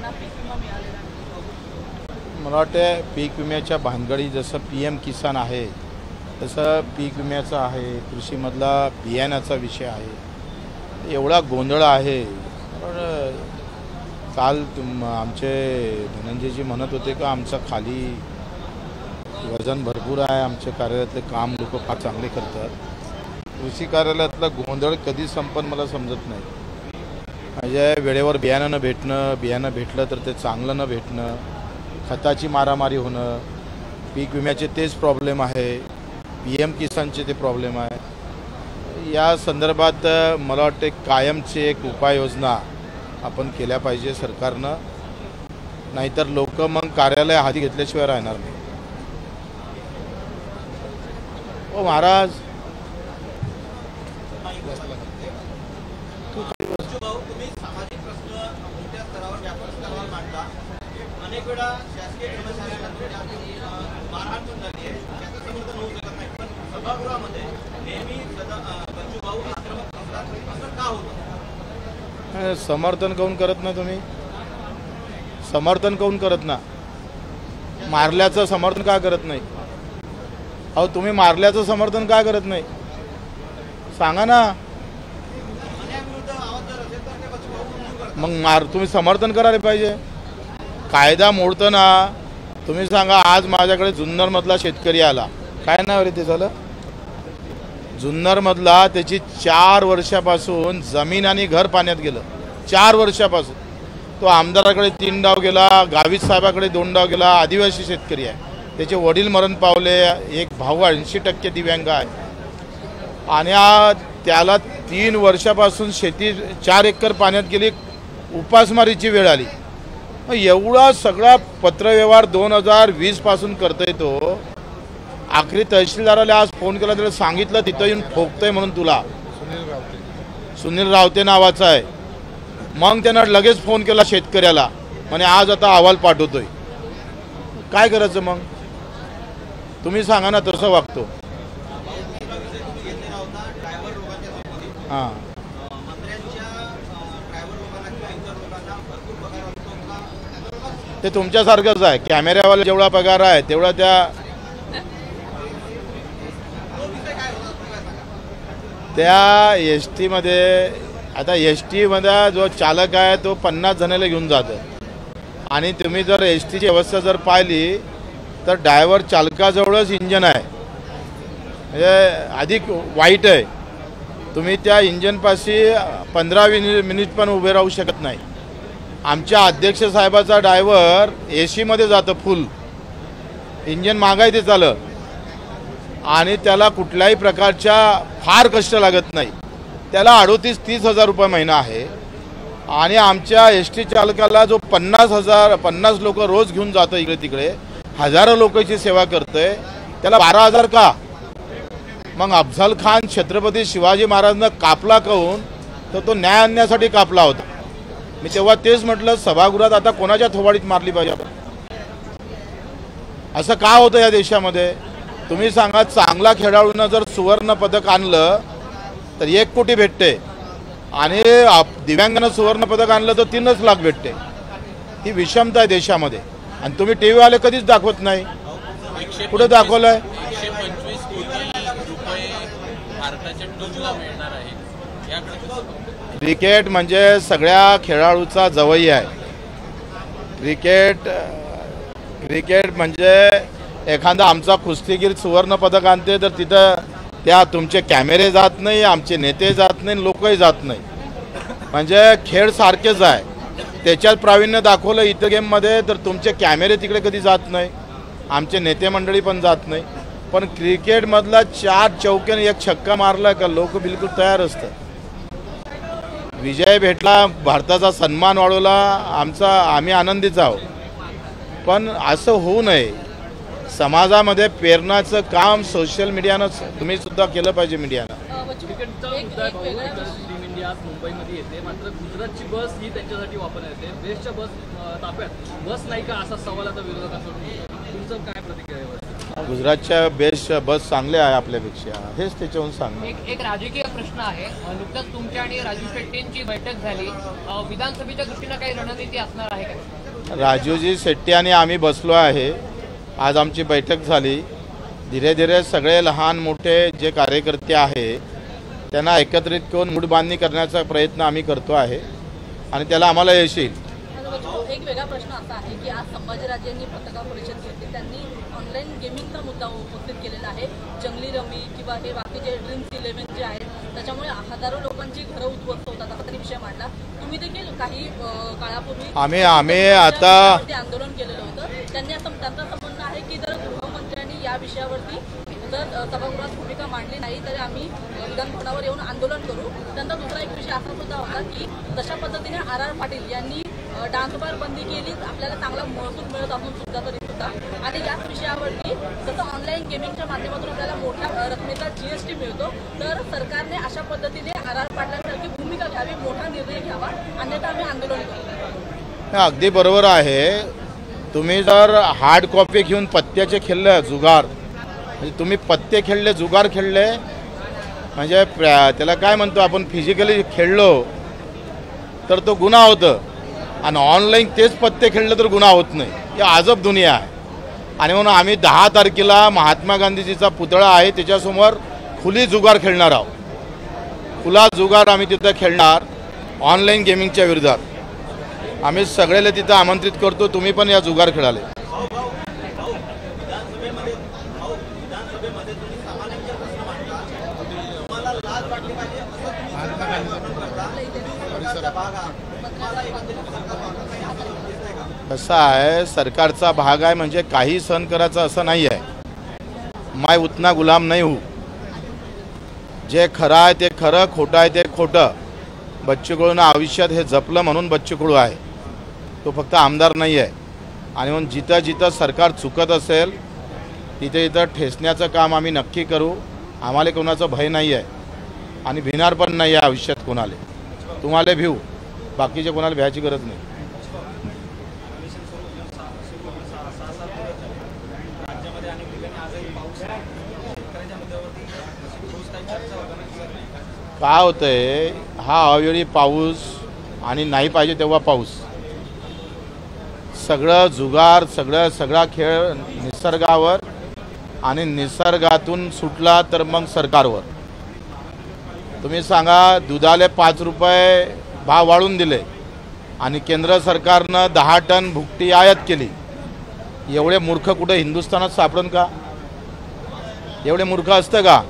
शेतकऱ्यांना पीक विमा मिळालेला नाही? मला वाटतं पीक विम्याच्या भानगडी जसं PM किसान आहे तसं पीक विम्याचं आहे, कृषीमधला बियाण्याचा विषय आहे, एवढा गोंधळ आहे। पण काल आमचे धनंजयजी म्हणत होते का आमचं खाली वजन भरपूर आहे, आमच्या कार्यालयातले काम लोक फार चांगले करतात। कृषी कार्यालयातला गोंधळ कधी संपन मला समजत नाही। म्हणजे वेळेवर बियाणं न भेटणं, बियाणं भेटलं तर ते चांगलं न भेटणं, खताची मारामारी होणं, पीक विम्याचे तेच प्रॉब्लेम आहे, PM किसानचे ते प्रॉब्लेम आहे। या संदर्भात मला वाटते कायमची एक उपाययोजना आपण केल्या पाहिजे सरकारनं, नाहीतर लोक मग कार्यालय हाती घेतल्याशिवाय राहणार नाही। ओ महाराज तुम्ही सामाजिक प्रश्न मोठ्या स्तरावर व्यापक स्तरावर मांडता, अनेक वेळा शासकीय कर्मचाऱ्यांना मारहाण पण झाली आहे, त्याचं समर्थन होऊ शकत नाही, पण सभागृहामध्ये नेहमी बच्चू भाऊ आक्रमक असतात, असं का होतं? समर्थन काऊन करत ना तुम्ही? समर्थन काऊन करत ना? मारल्याचं समर्थन का करत नाही? अहो तुम्ही मारल्याचं समर्थन का करत नाही सांगा ना। मग तुम्ही समर्थन करायला पाहिजे। कायदा मोडताना तुम्ही सांगा, आज माझ्याकडे जुन्नरमधला शेतकरी आला, काय नाव रे ते झालं, जुन्नरमधला, त्याची 4 वर्षापासून जमीन आणि घर पाण्यात गेलं। 4 वर्षापासून तो आमदाराकडे 3 डाव गेला, गावित साहेबाकडे 2 डाव गेला। आदिवासी शेतकरी आहे, त्याचे वडील मरण पावले, एक भाऊ 80% दिव्यांग आहे, आणि त्याला 3 वर्षापासून शेती 4 एकर पाण्यात गेली, उपासमारीची वेळ आली। एवढा सगळा पत्रव्यवहार 2020 पासून करतोय तो। आखरी तहसीलदाराला आज फोन केला, त्याला सांगितलं तिथं येऊन ठोकतोय म्हणून तुला, सुनील रावते नावाचा आहे। मग त्यानं लगेच फोन केला शेतकऱ्याला, म्हणे आज आता अहवाल पाठवतोय। काय करायचं मग तुम्ही सांगा ना, तसं वागतो। हां, ते तुमच्यासारखंच आहे, कॅमेऱ्यावाला जेवढा पगार आहे तेवढा त्या ST मध्ये, आता ST मध्ये जो चालक आहे तो 50 जणांना घेऊन जातो, आणि तुम्ही जर STची व्यवस्था जर पाहिली तर ड्रायव्हर चालकाजवळच इंजन आहे, म्हणजे अधिक वाईट आहे। तुम्ही त्या इंजनपाशी 15-20 मिनिट पण उभे राहू शकत नाही। आमच्या अध्यक्ष साहेबाचा ड्रायव्हर AC मध्ये जातं, फुल इंजन मागाय ते चालं, आणि त्याला कुठल्याही प्रकारच्या फार कष्ट लागत नाही। त्याला 38-30 हजार रुपये महिना आहे, आणि आमच्या ST चालकाला जो 50 लोक रोज घेऊन जातं इकडे तिकडे, हजारो लोकांची सेवा करतोय, त्याला 12,000 का? मग अफजल खान छत्रपती शिवाजी महाराजांना कापला काऊन? तर तो न्याय आणण्यासाठी कापला होता। मी तेव्हा तेच म्हटलं, सभागृहात आता कोणाच्या थोबाडीत मारली पाहिजे आपण? असं का होतं या देशामध्ये? तुम्ही सांगा, चांगला खेळाडूंना जर सुवर्ण पदक आणलं तर 1 कोटी भेटते, आणि दिव्यांगांना सुवर्ण पदक आणलं तर 3 लाख भेटते। ही विषमता आहे देशामध्ये, आणि तुम्ही TV वाले कधीच दाखवत नाही। कुठे दाखवलंय? क्रिकेट म्हणजे सगळ्या खेळाडूचा जवई आहे। क्रिकेट म्हणजे एखादा आमचा कुस्तीगीर सुवर्ण पदक आणते तर तिथं त्या तुमचे कॅमेरे जात नाही, आमचे नेते जात नाही, लोकही जात नाही। म्हणजे खेळ सारखेच आहे, त्याच्यात प्रावीण्य दाखवलं इतर गेममध्ये तर तुमचे कॅमेरे तिकडे कधी जात नाही, आमचे नेते मंडळी पण जात नाही। पण क्रिकेटमधला 4 चौक्याने 1 छक्का मारला का लोक बिलकुल तयार असतात। विजय भेटला, भारताचा सन्मान वाढवला, आम्ही आनंदीच आहोत, पण असं होऊ नये। समाजामध्ये पेरण्याचं काम सोशल मीडियानं तुम्ही सुद्धा केलं पाहिजे, मीडियानं। मुंबईमध्ये येते, मात्र गुजरातची बस ही त्यांच्यासाठी वापरण्यात येते, बेस्टच्या बस ताफ्यात बस नाही का असा सवाल आता विरोधकांकडून, तुमचं काय प्रतिक्रिया आहे? गुजरातच्या बेस्ट बस चांगल्या आहे आपल्यापेक्षा, हेच त्याच्याहून सांग। एक राजकीय प्रश्न आहे. नुकताच तुमच्या आणि राजू शेट्टींची बैठक झाली. विधानसभेच्या दृष्टीनं काही रणनीती असणार आहे का? राजूजी शेट्टी आणि आम्ही बसलो आहे. आज आमची बैठक झाली. धीरे धीरे सगळे लहान मोठे जे कार्यकर्ते आहे त्यांना एकत्रित करून मूठबांधणी करण्याचा प्रयत्न आम्ही करतो आहे आणि त्याला आम्हाला यश येईल. एक वेगळा प्रश्न असा आहे की आज संभाजीराजेंनी पत्रकार परिषद घेतली. त्यांनी ऑनलाईन गेमिंगचा मुद्दा उपस्थित केलेला आहे. जंगली रमी किंवा हे बाकीचे ड्रीम्स 11 जे आहेत त्याच्यामुळे हजारो लोकांची घरं उद्ध्वस्त होतात असा त्यांनी विषय मांडला. तुम्ही देखील काही काळापूर्वी आम्ही आता आंदोलन केलेलं होतं. त्यांनी असं त्यांचं असं म्हणणं आहे की जर गृहमंत्र्यांनी या विषयावरती जर सभागृहात भूमिका मांडली नाही तर आम्ही विधान भवनावर येऊन आंदोलन करू. त्यानंतर दुसरा एक विषय असा सुद्धा होता की जशा पद्धतीने RR पाटील यांनी डान्स बार बंदी केली आपल्याला चांगला महसूल मिळत असून सुद्धा तरी सुद्धा आणि याच विषयावरती जसं ऑनलाईन गेमिंगच्या माध्यमातून आपल्याला मोठ्या रकमेचा GST मिळतो तर सरकारने अशा पद्धतीने RR पाटलांसारखी भूमिका घ्यावी, मोठा निर्णय घ्यावा, अन्यथा आम्ही आंदोलन करू. अगदी बरोबर आहे. तुम्ही जर हार्ड कॉपी घेऊन पत्त्याचे खेळले जुगार म्हणजे तुम्ही पत्ते खेळले जुगार खेळले म्हणजे त्याला काय म्हणतो आपण फिजिकली खेळलो तर तो गुन्हा होतं आणि ऑनलाईन तेच पत्ते खेळले तर गुन्हा होत नाही. ही अजब दुनिया आहे. आणि म्हणून आम्ही 10 तारखेला महात्मा गांधीजीचा पुतळा आहे त्याच्यासमोर खुली जुगार खेळणार आहोत. खुला जुगार आम्ही तिथं खेळणार ऑनलाईन गेमिंगच्या विरोधात. आम्ही सगळ्याला तिथं आमंत्रित करतो. तुम्ही पण या जुगार खेळाले. कसं आहे सरकारचा भाग आहे म्हणजे काही सहन करायचं असं नाही आहे. मैं उतना गुलाम नहीं हूँ. जे खरं आहे ते खरं, खोटं आहे ते खोटं. बच्चू कडूनं आयुष्यात हे जपलं म्हणून बच्चू कडू आहे. तो फक्त आमदार नाही आहे. आणि म्हणून जिथं जिथं सरकार चुकत असेल तिथे इथं ठेचण्याचं काम आम्ही नक्की करू. आम्हाला कोणाचं भय नाही आहे आणि भिणार पण नाही आहे आयुष्यात कोणाला. तुम्हाला भिऊ, बाकीचे कोणाला भ्यायची गरज नाही. काय होतंय हा अवेळी पाऊस आणि नाही पाहिजे तेव्हा पाऊस. सगळं जुगार सगळा खेळ निसर्गावर आणि निसर्गातून सुटला तर मग सरकारवर. तुम्ही सांगा दुधाले 5 रुपये भाव वाढवून दिले आणि केंद्र सरकारनं 10 टन भुकटी आयात केली. एवढे मूर्ख कुठे हिंदुस्थानात सापडून का? एवढे मूर्ख असतं का?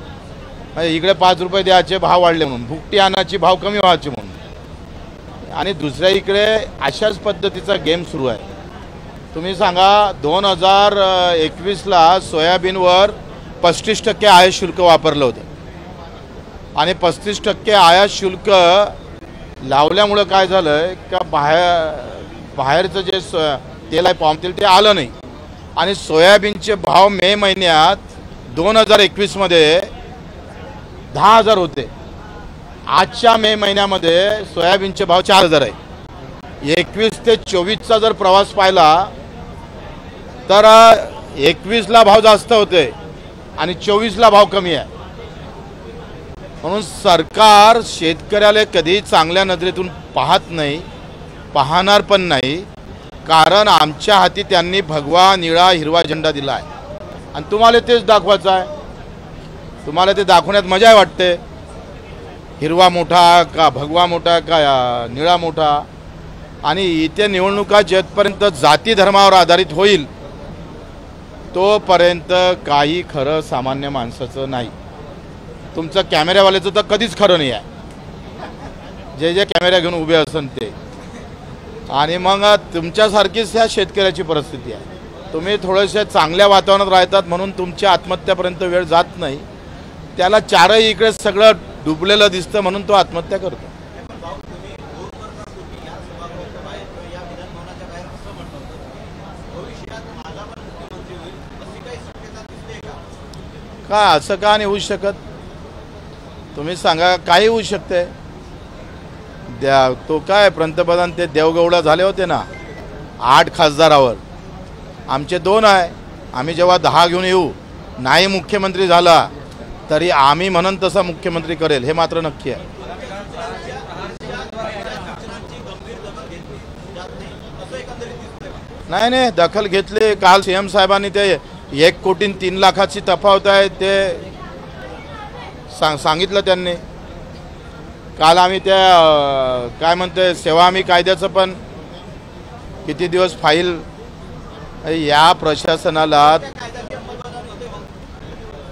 इकडे 5 रुपये द्यायचे भाव वाढले म्हणून, भुकटी आणायची भाव कमी व्हायचे म्हणून. आणि दुसऱ्या इकडे अशाच पद्धतीचा गेम सुरू आहे. तुम्ही सांगा 2021ला सोयाबीनवर 35% आयात शुल्क वापरलं होतं आणि 35% आयात शुल्क लावल्यामुळं काय झालं का बाहेरचं जे तेल आहे पाम तेल ते आलं नाही आणि सोयाबीनचे भाव मे महिन्यात 2021मध्ये 10,000 होते. आजच्या मे महिन्यामध्ये सोयाबीनचे भाव 4,000 आहे. 21 ते 24चा जर प्रवास पाहिला तर 21ला भाव जास्त होते आणि 24ला भाव कमी आहे. म्हणून सरकार शेतकऱ्याला कधी चांगल्या नजरेतून पाहत नाही, पाहणार पण नाही. कारण आमच्या हाती त्यांनी भगवा निळा हिरवा झेंडा दिला आहे आणि तुम्हाला तेच दाखवायचं आहे. तुम्हाला ते दाखवण्यात मजा वाटते. हिरवा मोठा का भगवा मोठा का निळा मोठा. आणि इथे निवडणुका जेथपर्यंत जाती धर्मावर आधारित होईल तोपर्यंत काही खरं सामान्य माणसाचं नाही. तुमचं कॅमेऱ्यावाल्याचं तर कधीच खरं नाही आहे. जे कॅमेरा घेऊन उभे असन ते. आणि मग तुमच्यासारखीच ह्या शेतकऱ्याची परिस्थिती आहे. तुम्ही थोडेसे चांगल्या वातावरणात राहतात म्हणून तुमच्या आत्महत्यापर्यंत वेळ जात नाही. त्याला चारही इकडे सगळं डुबलेलं दिसतं म्हणून तो आत्महत्या करतो. का असं का नाही होऊ शकत? तुम्ही सांगा. काही होऊ शकते. तो काय पंतप्रधान ते देवगौडा झाले होते ना 8 खासदारावर. आमचे 2 आहे. आम्ही जेव्हा 10 घेऊन येऊ नाही मुख्यमंत्री झाला तरी आम्ही म्हणून तसा मुख्यमंत्री करेल हे मात्र नक्की आहे. नाही दखल घेतली. काल सीएम साहेबांनी ते 1 कोटी 3 लाखाची तफावत आहे ते सांगितलं त्यांनी. काल आम्ही त्या काय म्हणते सेवा हमी कायद्याचं पण किती दिवस फाईल. या प्रशासनाला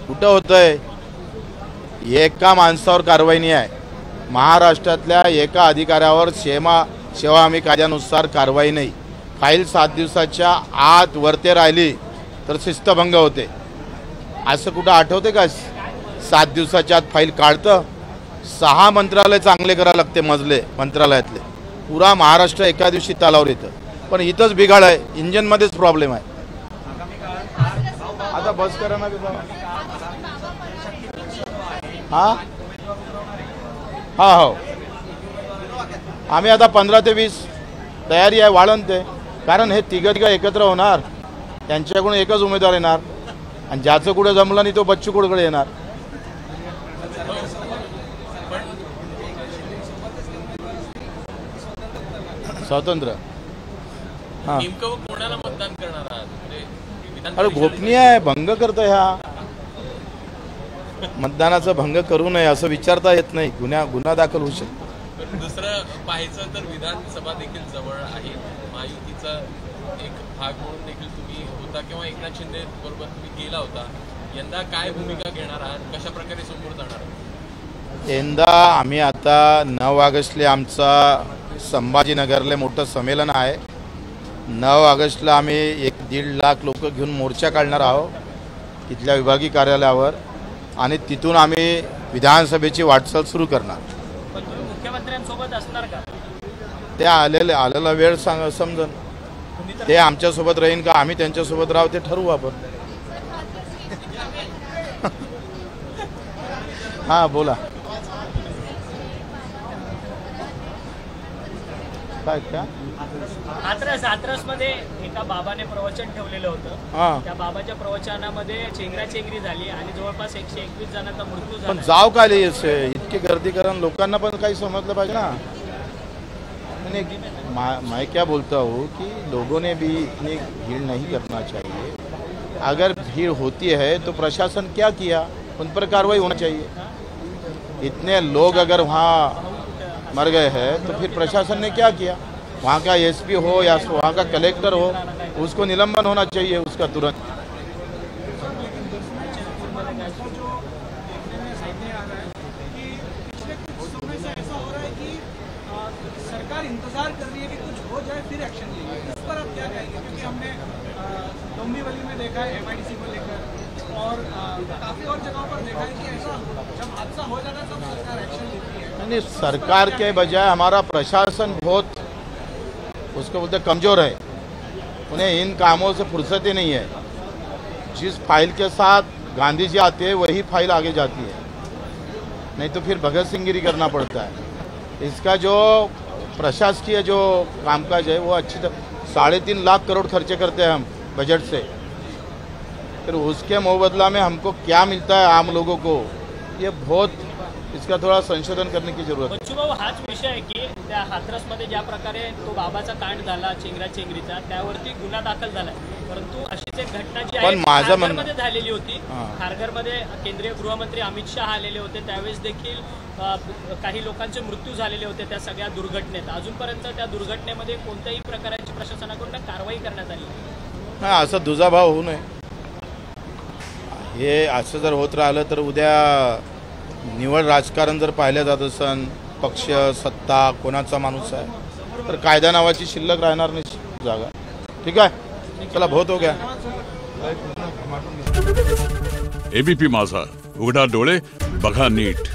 कुठं होतंय. एका माणसावर कारवाई नाही आहे. महाराष्ट्रातल्या एका अधिकाऱ्यावर सेवा हमी कायद्यानुसार कारवाई नाही. फाईल 7 दिवसाच्या आत वरते राहिली तर शिस्तभंग होते. असं कुठं आठवते का 7 दिवसाच्या आत फाईल काढतं. 6 मंत्रालय चांगले करायला लागते मजले मंत्रालयातले. पुरा महाराष्ट्र एका दिवशी तालावर येतं. पण इथंच बिघाड आहे. इंजिनमध्येच प्रॉब्लेम आहे. आता बस करा ना हां हो आम्ही आता 15 ते 20 तयारी आहे वाढण ते. कारण हे तिघं एकत्र होणार. त्यांच्याकडून एकच उमेदवार येणार आणि ज्याचं कुठे जमलं नाही तो बच्चू कडकडे येणार. स्वतंत्र हां कोणाला मतदान करणार आहात? अरे गोपनीय आहे. भंग करतो ह्या मतदानाचा भंग करू नये असं विचारता येत नाही. गुन्हा दाखल होऊ शकतो. दुसरं पाहायचं तर विधानसभा देखील जवळ आहे. महायुतीचा एक भाग म्हणून देखील तुम्ही होता किंवा एकनाथ शिंदे बरोबर तुम्ही गेला होता. यंदा काय भूमिका घेणार आहात? कशा प्रकारे समोर जाणार? यंदा आम्ही आता 9 ऑगस्टला आमचा संभाजीनगरले मोठं संमेलन आहे. 9 ऑगस्टला आम्ही 1-1.5 लाख लोक घेऊन मोर्चा काढणार आहोत तिथल्या विभागीय कार्यालयावर आणि तिथून आम्ही विधानसभेची वाटचाल सुरू करणार. पण तुम्ही मुख्यमंत्र्यांसोबत असणार का? ते आलेला वेळ समजन. ते आमच्यासोबत राहीन का आम्ही त्यांच्यासोबत राहू ते ठरवू आपण. हां बोला काय का हाथरस मध्ये एका बाबाने प्रवचन ठेवलेलं होतं. हां त्या बाबाच्या प्रवचनामध्ये चेंगराचेंगरी झाली आणि जवळपास 121 जणांचा मृत्यू पण झाला. जाव काय इतकी गर्दी करून लोकांना पण काही समजलं पाहिजे ना. मैं क्या बोलता हूँ कि लोगों ने भी इतनी भीड़ नहीं करना चाहिए. अगर भीड़ होती है तो प्रशासन क्या किया उन पर कार्रवाई होना चाहिए. इतने लोग अगर वहाँ मर गए हैं तो फिर प्रशासन ने क्या किया. वहाँ का एसपी हो या वहाँ का कलेक्टर हो उसको निलंबन होना चाहिए उसका तुरंत. सरकार इंतजार कर रही है कि कुछ हो जाए फिर एक्शन लेगी. इस पर आप क्या कहेंगे? क्योंकि हमने डोंबिवली में देखा है MIDC को लेकर और काफ़ी और जगहों पर देखा है कि ऐसा जब हादसा हो जाता है तब सरकार एक्शन लेती है. नहीं सरकार के बजाय हमारा प्रशासन बहुत उसको बोलते कमज़ोर है. उन्हें इन कामों से फुर्सत ही नहीं है. जिस फाइल के साथ गांधी जी आते हैं वही फाइल आगे जाती है. नहीं तो फिर भगत सिंहगिरी करना पड़ता है. इसका जो प्रशासकीय जो कामकाज है वो अच्छी तरह 3.5 लाख करोड़ खर्चे करते हैं हम बजट से. फिर उसके मुबदला में हमको क्या मिलता है आम लोगों को ये बहुत इसका थोड़ा संशोधन करने की जरूरत है. बच्चूभाऊ हाच विषय आहे की त्या हाथरसमध्ये ज्या प्रकारे तो बाबाचा कांड झाला चेंगराचेंगरीचा त्यावरती गुन्हा दाखल झाला. परंतु अशीच एक घटना जी आहे खारघरमध्ये झालेली होती. खारघरमध्ये केंद्रीय गृहमंत्री अमित शहा आलेले होते. त्यावेळेस देखील काही लोकांचे मृत्यू झालेले होते त्या सगळ्या दुर्घटनेत. अजूनपर्यंत त्या दुर्घटनेमध्ये कोणत्याही प्रकारची प्रशासनाकडून कारवाई करण्यात आली नाही. असं दुजाभाव होऊ नये. हे असं जर होत राहिलं तर उद्या निवड राजकारण जर पाहिलं जात असन पक्ष सत्ता कोणाचा माणूस आहे तर कायदा नावाची शिल्लक राहणार नाही जागा. ठीक आहे चला बहुत हो गया. ABP माझा उघडा डोळे बघा नीट.